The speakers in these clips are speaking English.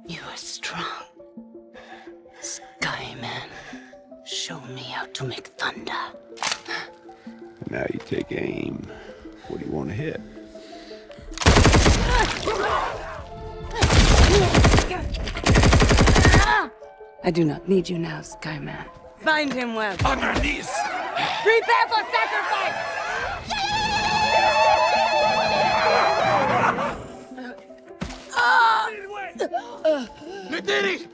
You are strong. Skyman, show me how to make thunder. Now you take aim. What do you want to hit? I do not need you now, Skyman. Find him, Webb. On your knees! Prepare for sacrifice! Nadiri!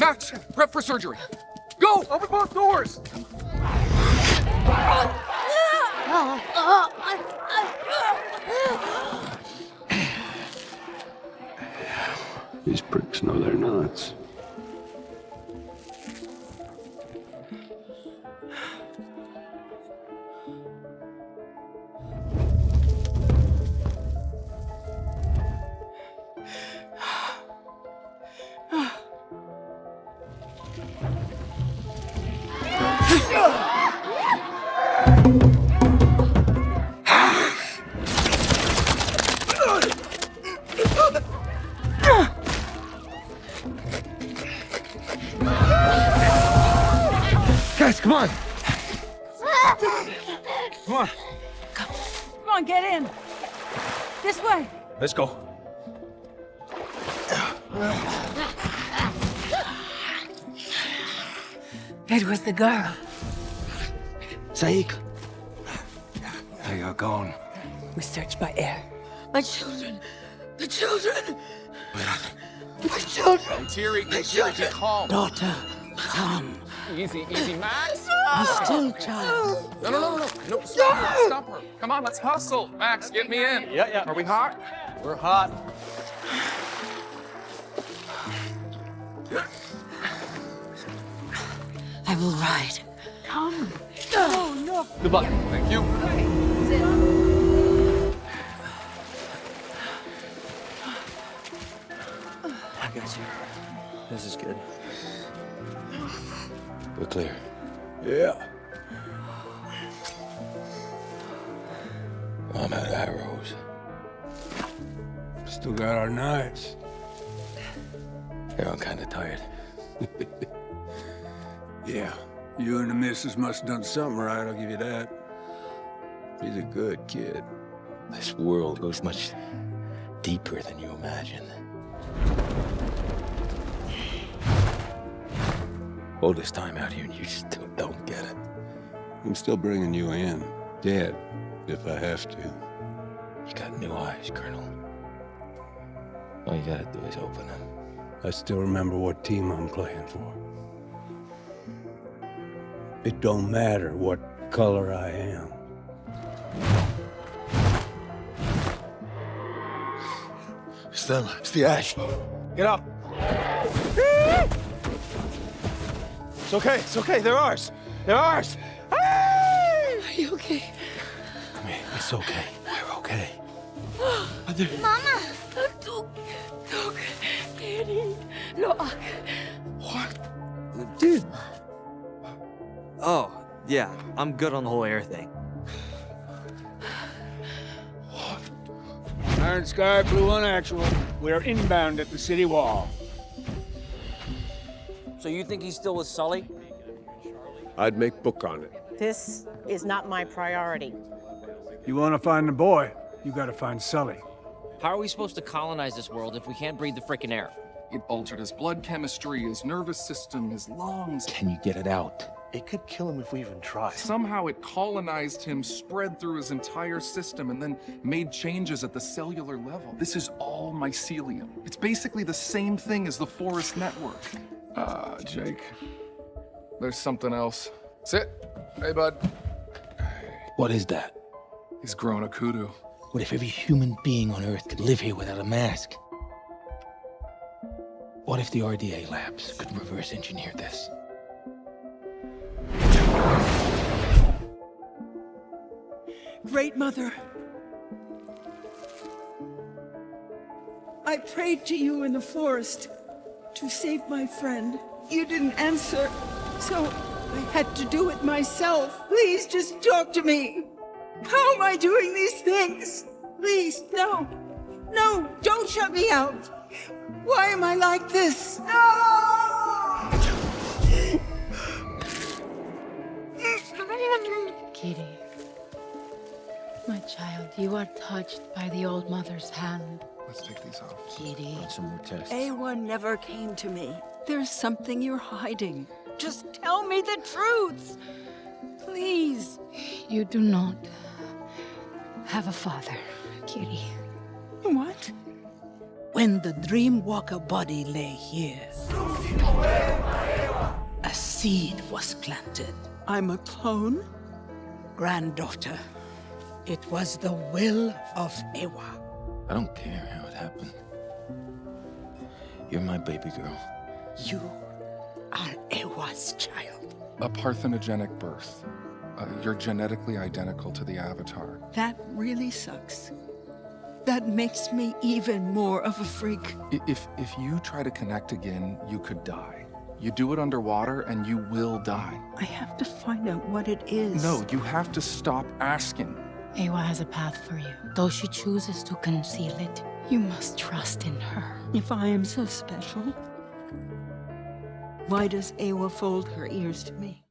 Max, prep for surgery. Go! Open both doors! These pricks know they're nuts. Guys, come on! Come on. Come on, get in. This way. Let's go. It was the girl. Saik. They are gone. We searched by air. My children. The children. My children. Tiri, be calm. Daughter, come. Easy, Max. You still child. No, stop her. Come on, let's hustle. Max, get me in. Yeah. Are we hot? We're hot. I will ride. Come. Oh, no. Good luck. Thank you. I got you. This is good. We're clear. Yeah. I'm out of arrows. Still got our knives. Yeah, I'm kind of tired. Yeah, you and the missus must have done something right, I'll give you that. He's a good kid. This world goes much deeper than you imagine. All this time out here and you still don't get it. I'm still bringing you in, dead, if I have to. You got new eyes, Colonel. All you gotta do is open them. I still remember what team I'm playing for. It don't matter what color I am. Stella, it's the ash. Get up. It's okay, they're ours. They're ours. Are you okay? Come here, it's okay. We're okay. Mama! What? Dude. Oh, yeah, I'm good on the whole air thing. Iron Sky, Blue Unactual. We're inbound at the city wall. So you think he's still with Sully? I'd make book on it. This is not my priority. You want to find the boy, you gotta find Sully. How are we supposed to colonize this world if we can't breathe the frickin' air? It altered his blood chemistry, his nervous system, his lungs. Can you get it out? It could kill him if we even tried. Somehow it colonized him, spread through his entire system, and then made changes at the cellular level. This is all mycelium. It's basically the same thing as the forest network. Jake, there's something else. Sit. Hey, bud. What is that? He's grown a kudu. What if every human being on Earth could live here without a mask? What if the RDA labs could reverse engineer this? Great Mother, I prayed to you in the forest to save my friend. You didn't answer, so I had to do it myself. Please just talk to me. How am I doing these things? Please, no. No, don't shut me out. Why am I like this? No! Kitty, my child, you are touched by the old mother's hand. Let's take these off. Kitty. Some more tests. Awa never came to me. There's something you're hiding. Just tell me the truth. Please. You do not have a father, Kitty. What? When the Dreamwalker body lay here, a seed was planted. I'm a clone? Granddaughter, it was the will of Awa. I don't care how it happened. You're my baby girl. You are Awa's child. A parthenogenic birth. You're genetically identical to the Avatar. That really sucks. That makes me even more of a freak. If you try to connect again, you could die. You do it underwater and you will die. I have to find out what it is. No, you have to stop asking. Awa has a path for you, though she chooses to conceal it. You must trust in her. If I am so special, why does Awa fold her ears to me?